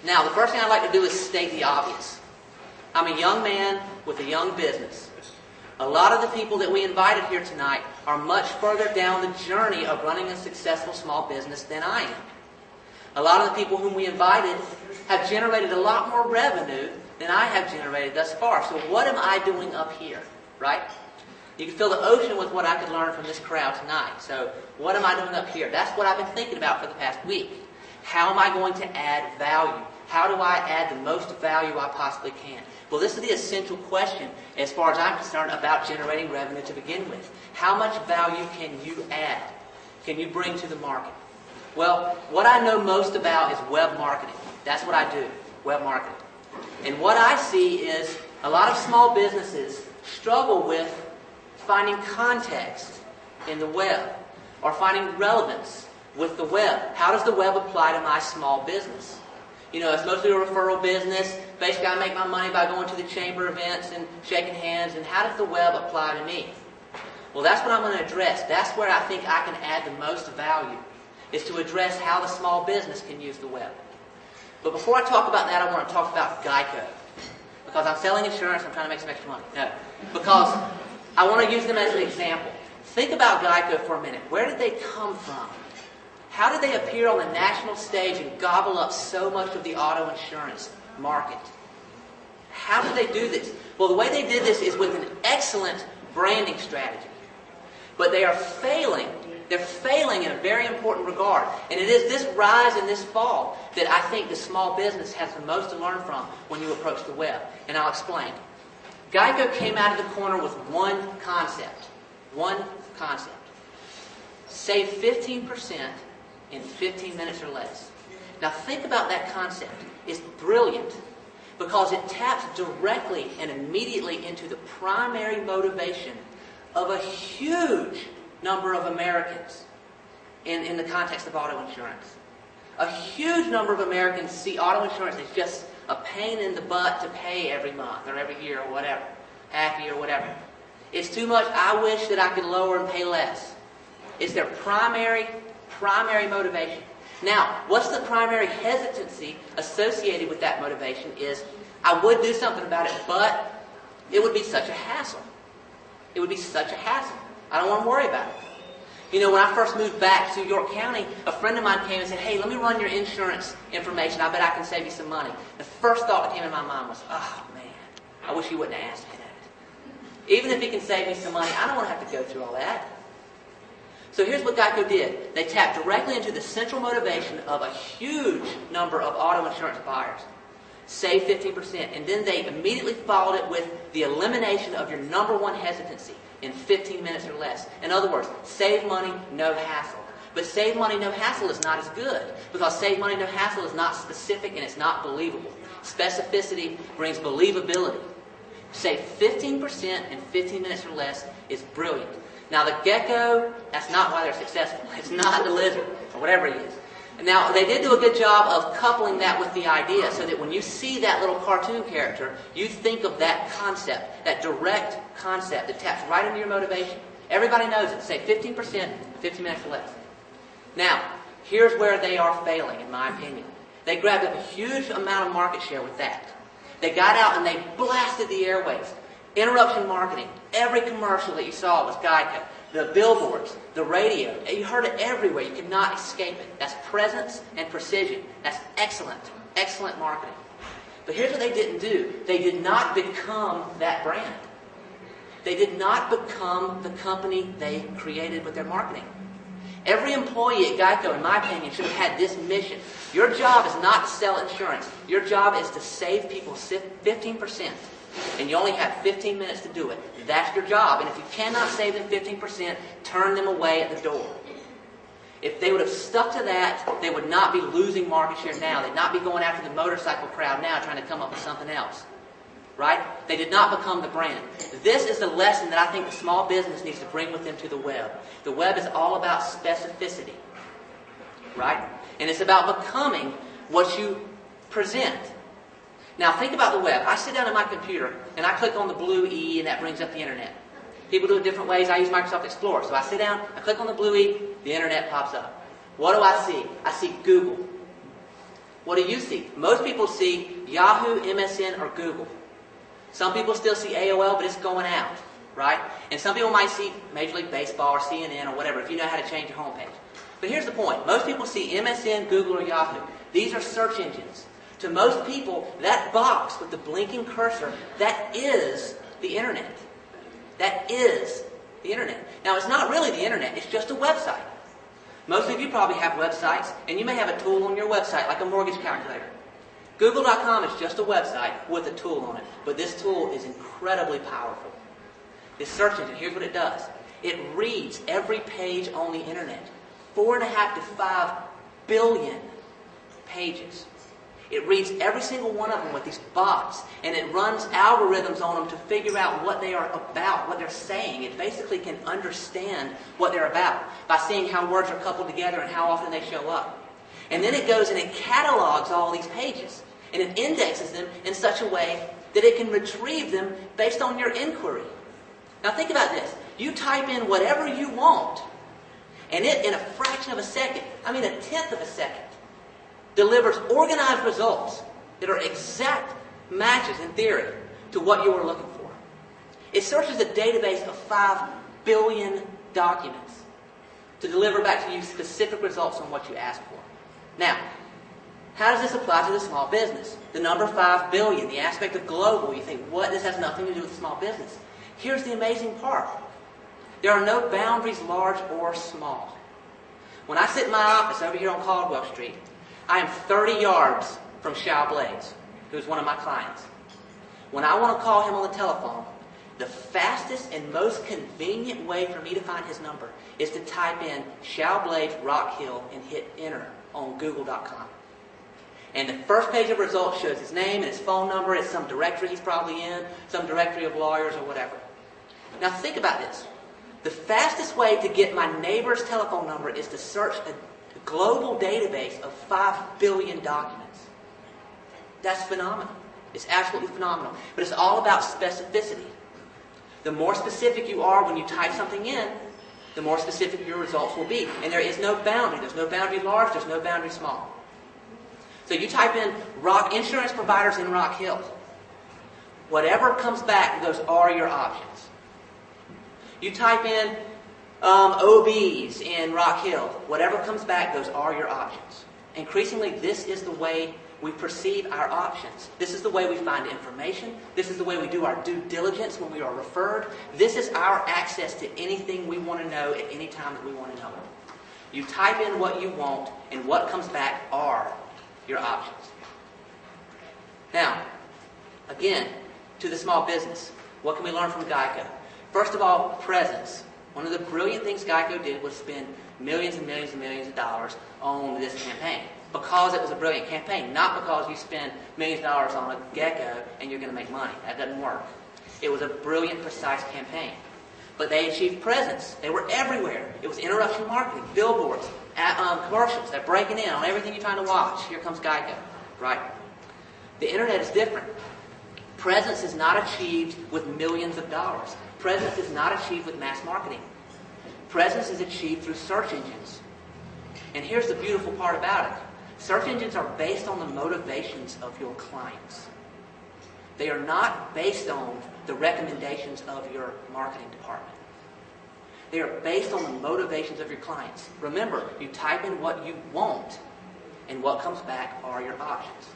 Now, the first thing I'd like to do is state the obvious. I'm a young man with a young business. A lot of the people that we invited here tonight are much further down the journey of running a successful small business than I am. A lot of the people whom we invited have generated a lot more revenue than I have generated thus far. So what am I doing up here, right? You can fill the ocean with what I could learn from this crowd tonight. So what am I doing up here? That's what I've been thinking about for the past week. How am I going to add value? How do I add the most value I possibly can? Well, this is the essential question as far as I'm concerned about generating revenue to begin with. How much value can you add? Can you bring to the market? Well, what I know most about is web marketing. That's what I do, web marketing. And what I see is a lot of small businesses struggle with finding context in the web or finding relevance with the web. How does the web apply to my small business? You know, it's mostly a referral business. Basically, I make my money by going to the chamber events and shaking hands. And how does the web apply to me? Well, that's what I'm going to address. That's where I think I can add the most value, is to address how the small business can use the web. But before I talk about that, I want to talk about Geico. Because I'm selling insurance, I'm trying to make some extra money. No, because I want to use them as an example. Think about Geico for a minute. Where did they come from? How did they appear on the national stage and gobble up so much of the auto insurance market? How did they do this? Well, the way they did this is with an excellent branding strategy. But they are failing. They're failing in a very important regard. And it is this rise and this fall that I think the small business has the most to learn from when you approach the web. And I'll explain. Geico came out of the corner with one concept. One concept. Save 15% in 15 minutes or less. Now think about that concept. It's brilliant because it taps directly and immediately into the primary motivation of a huge number of Americans in the context of auto insurance. A huge number of Americans see auto insurance as just a pain in the butt to pay every month or every year or whatever, half year or whatever. It's too much. I wish that I could lower and pay less. It's their primary motivation. Now, what's the primary hesitancy associated with that motivation is, I would do something about it, but it would be such a hassle. It would be such a hassle. I don't want to worry about it. You know, when I first moved back to York County, a friend of mine came and said, hey, let me run your insurance information. I bet I can save you some money. The first thought that came in my mind was, oh, man, I wish he wouldn't have asked me that. Even if he can save me some money, I don't want to have to go through all that. So here's what Geico did. They tapped directly into the central motivation of a huge number of auto insurance buyers. Save 15%. And then they immediately followed it with the elimination of your number one hesitancy in 15 minutes or less. In other words, save money, no hassle. But save money, no hassle is not as good, because save money, no hassle is not specific and it's not believable. Specificity brings believability. Save 15% in 15 minutes or less is brilliant. Now the gecko, that's not why they're successful. It's not the lizard, or whatever he is. And now they did do a good job of coupling that with the idea, so that when you see that little cartoon character, you think of that concept, that direct concept that taps right into your motivation. Everybody knows it. Say 15%, 15 minutes or less. Now, here's where they are failing, in my opinion. They grabbed up a huge amount of market share with that. They got out and they blasted the airwaves. Interruption marketing. Every commercial that you saw was Geico. The billboards, the radio. You heard it everywhere. You could not escape it. That's presence and precision. That's excellent, excellent marketing. But here's what they didn't do. They did not become that brand. They did not become the company they created with their marketing. Every employee at Geico, in my opinion, should have had this mission. Your job is not to sell insurance. Your job is to save people 15%. And you only have 15 minutes to do it. That's your job. And if you cannot save them 15%, turn them away at the door. If they would have stuck to that, they would not be losing market share now. They'd not be going after the motorcycle crowd now trying to come up with something else. Right? They did not become the brand. This is the lesson that I think the small business needs to bring with them to the web. The web is all about specificity. Right? And it's about becoming what you present. Now think about the web. I sit down at my computer and I click on the blue E and that brings up the internet. People do it different ways. I use Microsoft Explorer. So I sit down, I click on the blue E, the internet pops up. What do I see? I see Google. What do you see? Most people see Yahoo, MSN, or Google. Some people still see AOL, but it's going out, right? And some people might see Major League Baseball or CNN or whatever, if you know how to change your homepage. But here's the point. Most people see MSN, Google, or Yahoo. These are search engines. To most people, that box with the blinking cursor, that is the Internet. That is the Internet. Now, it's not really the Internet. It's just a website. Most of you probably have websites, and you may have a tool on your website, like a mortgage calculator. Google.com is just a website with a tool on it, but this tool is incredibly powerful. This search engine, here's what it does. It reads every page on the Internet. 4.5 to 5 billion pages. It reads every single one of them with these bots, and it runs algorithms on them to figure out what they are about, what they're saying. It basically can understand what they're about by seeing how words are coupled together and how often they show up. And then it goes and it catalogs all these pages, and it indexes them in such a way that it can retrieve them based on your inquiry. Now think about this. You type in whatever you want, and it, in a fraction of a second, a tenth of a second, delivers organized results that are exact matches, in theory, to what you were looking for. It searches a database of 5 billion documents to deliver back to you specific results on what you asked for. Now, how does this apply to the small business? The number 5 billion, the aspect of global, you think, what? This has nothing to do with small business. Here's the amazing part. There are no boundaries, large or small. When I sit in my office over here on Caldwell Street, I am 30 yards from Shao Blades, who's one of my clients. When I want to call him on the telephone, the fastest and most convenient way for me to find his number is to type in Shao Blades Rock Hill and hit enter on Google.com. And the first page of results shows his name and his phone number. It's some directory he's probably in, some directory of lawyers or whatever. Now think about this. The fastest way to get my neighbor's telephone number is to search a global database of 5 billion documents. That's phenomenal. It's absolutely phenomenal. But it's all about specificity. The more specific you are when you type something in, the more specific your results will be. And there is no boundary. There's no boundary large, there's no boundary small. So you type in rock insurance providers in Rock Hill. Whatever comes back, those are your options. You type in OBs in Rock Hill. Whatever comes back, those are your options. Increasingly, this is the way we perceive our options. This is the way we find information. This is the way we do our due diligence when we are referred. This is our access to anything we want to know at any time that we want to know it. You type in what you want, and what comes back are your options. Now, again, to the small business. What can we learn from Geico? First of all, presence. One of the brilliant things Geico did was spend millions and millions and millions of dollars on this campaign. Because it was a brilliant campaign, not because you spend millions of dollars on a gecko and you're going to make money. That doesn't work. It was a brilliant, precise campaign. But they achieved presence. They were everywhere. It was interruption marketing, billboards, commercials. They're breaking in on everything you're trying to watch. Here comes Geico, right? The internet is different. Presence is not achieved with millions of dollars. Presence is not achieved with mass marketing. Presence is achieved through search engines. And here's the beautiful part about it. Search engines are based on the motivations of your clients. They are not based on the recommendations of your marketing department. They are based on the motivations of your clients. Remember, you type in what you want, and what comes back are your options.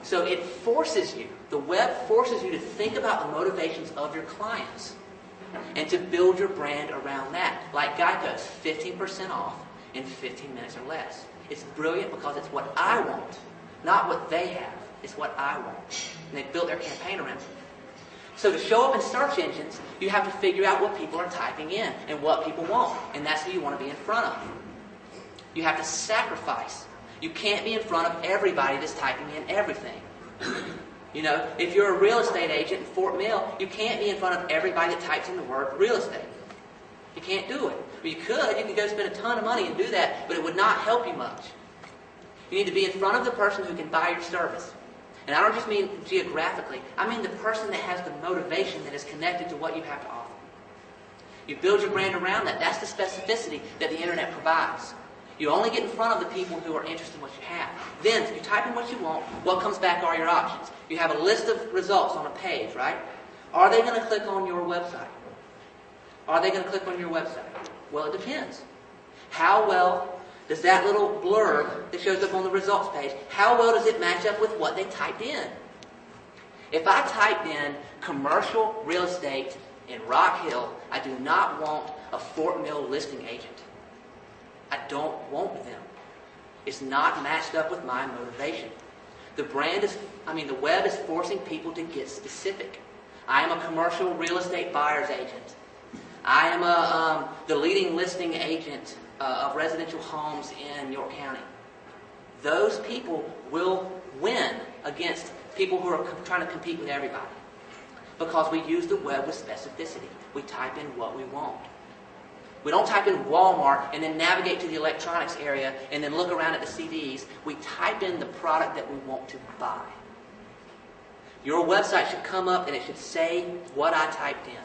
So it forces you, the web forces you to think about the motivations of your clients and to build your brand around that. Like Geico's, 15% off in 15 minutes or less. It's brilliant because it's what I want, not what they have. It's what I want. And they built their campaign around it. So to show up in search engines, you have to figure out what people are typing in and what people want. And that's who you want to be in front of. You have to sacrifice. You can't be in front of everybody that's typing in everything. You know, if you're a real estate agent in Fort Mill, you can't be in front of everybody that types in the word real estate. You can't do it. Well, you could go spend a ton of money and do that, but it would not help you much. You need to be in front of the person who can buy your service. And I don't just mean geographically. I mean the person that has the motivation that is connected to what you have to offer. You build your brand around that. That's the specificity that the internet provides. You only get in front of the people who are interested in what you have. Then, if you type in what you want, what comes back are your options. You have a list of results on a page, right? Are they going to click on your website? Are they going to click on your website? Well, it depends. How well does that little blurb that shows up on the results page, how well does it match up with what they typed in? If I typed in commercial real estate in Rock Hill, I do not want a Fort Mill listing agent. I don't want them. It's not matched up with my motivation. The web is forcing people to get specific. I am a commercial real estate buyer's agent. I am the leading listing agent of residential homes in York County. Those people will win against people who are trying to compete with everybody. Because we use the web with specificity. We type in what we want. We don't type in Walmart and then navigate to the electronics area and then look around at the CDs. We type in the product that we want to buy. Your website should come up and it should say what I typed in.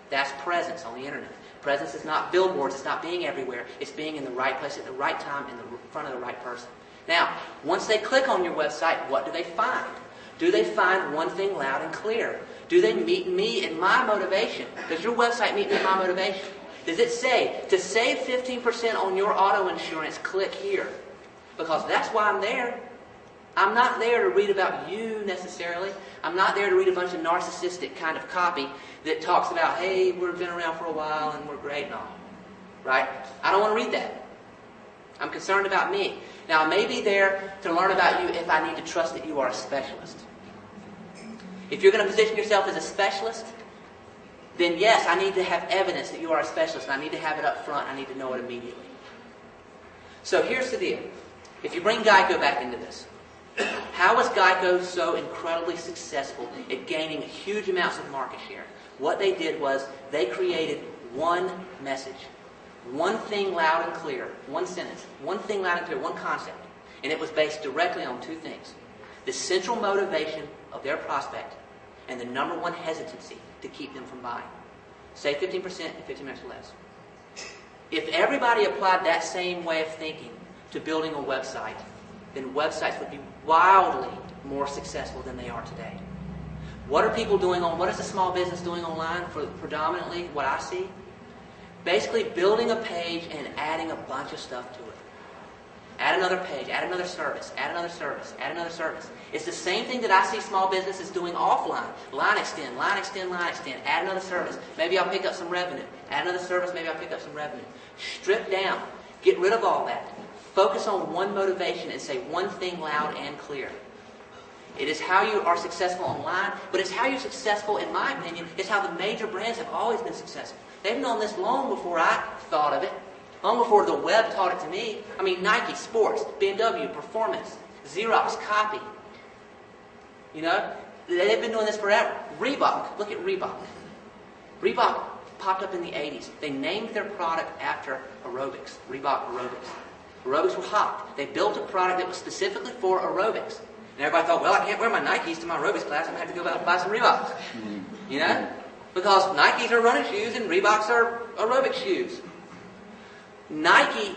That's presence on the internet. Presence is not billboards. It's not being everywhere. It's being in the right place at the right time in the front of the right person. Now, once they click on your website, what do they find? Do they find one thing loud and clear? Do they meet me in my motivation? Does your website meet me in my motivation? Does it say, to save 15% on your auto insurance, click here? Because that's why I'm there. I'm not there to read about you necessarily. I'm not there to read a bunch of narcissistic kind of copy that talks about, hey, we've been around for a while and we're great and all. Right? I don't want to read that. I'm concerned about me. Now, I may be there to learn about you if I need to trust that you are a specialist. If you're going to position yourself as a specialist, then yes, I need to have evidence that you are a specialist, and I need to have it up front. I need to know it immediately. So here's the deal. If you bring Geico back into this, how was Geico so incredibly successful at gaining huge amounts of market share? What they did was they created one message, one thing loud and clear, one sentence, one thing loud and clear, one concept. And it was based directly on two things: the central motivation of their prospect and the number one hesitancy to keep them from buying. Say 15% and 15 minutes or less. If everybody applied that same way of thinking to building a website, then websites would be wildly more successful than they are today. What are people doing what is a small business doing online for predominantly what I see? Basically building a page and adding a bunch of stuff to it. Add another page, add another service, add another service, add another service. It's the same thing that I see small businesses doing offline. Line extend, line extend, line extend. Add another service. Maybe I'll pick up some revenue. Add another service, maybe I'll pick up some revenue. Strip down. Get rid of all that. Focus on one motivation and say one thing loud and clear. It is how you are successful online, but it's how you're successful, in my opinion, it's how the major brands have always been successful. They've known this long before I thought of it. Long before the web taught it to me. I mean, Nike, sports, BMW, performance, Xerox, copy. You know, they've been doing this forever. Reebok, look at Reebok. Reebok popped up in the 80s. They named their product after aerobics, Reebok aerobics. Aerobics were hot. They built a product that was specifically for aerobics. And everybody thought, well, I can't wear my Nikes to my aerobics class. I'm going to have to go out and buy some Reeboks. You know? Because Nikes are running shoes and Reeboks are aerobic shoes. Nike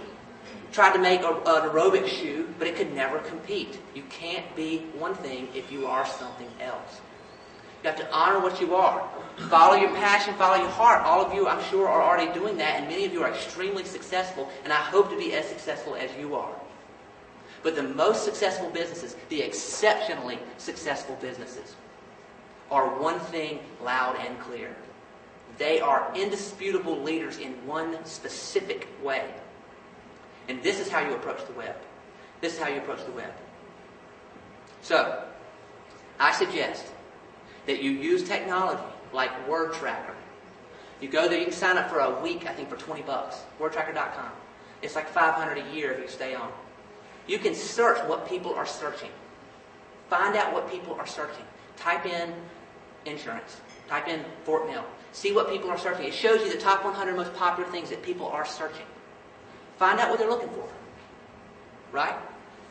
tried to make an aerobic shoe, but it could never compete. You can't be one thing if you are something else. You have to honor what you are. Follow your passion, follow your heart. All of you, I'm sure, are already doing that, and many of you are extremely successful, and I hope to be as successful as you are. But the most successful businesses, the exceptionally successful businesses, are one thing loud and clear. They are indisputable leaders in one specific way. And this is how you approach the web. This is how you approach the web. So, I suggest that you use technology like WordTracker. You go there, you can sign up for a week, I think, for $20. WordTracker.com. It's like $500 a year if you stay on. You can search what people are searching. Find out what people are searching. Type in insurance. Type in Fort Mill. See what people are searching. It shows you the top 100 most popular things that people are searching. Find out what they're looking for. Right?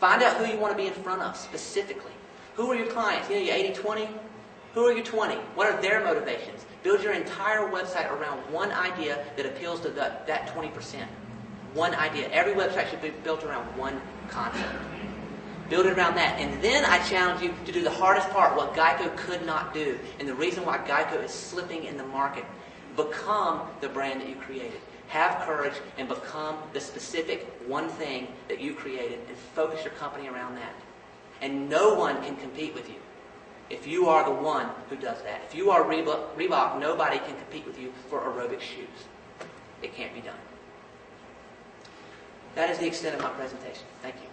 Find out who you want to be in front of specifically. Who are your clients? You know, your 80-20? Who are your 20? What are their motivations? Build your entire website around one idea that appeals to that 20%. One idea. Every website should be built around one concept. Build it around that. And then I challenge you to do the hardest part, what Geico could not do. And the reason why Geico is slipping in the market. Become the brand that you created. Have courage and become the specific one thing that you created and focus your company around that. And no one can compete with you if you are the one who does that. If you are Reebok, nobody can compete with you for aerobic shoes. It can't be done. That is the extent of my presentation. Thank you.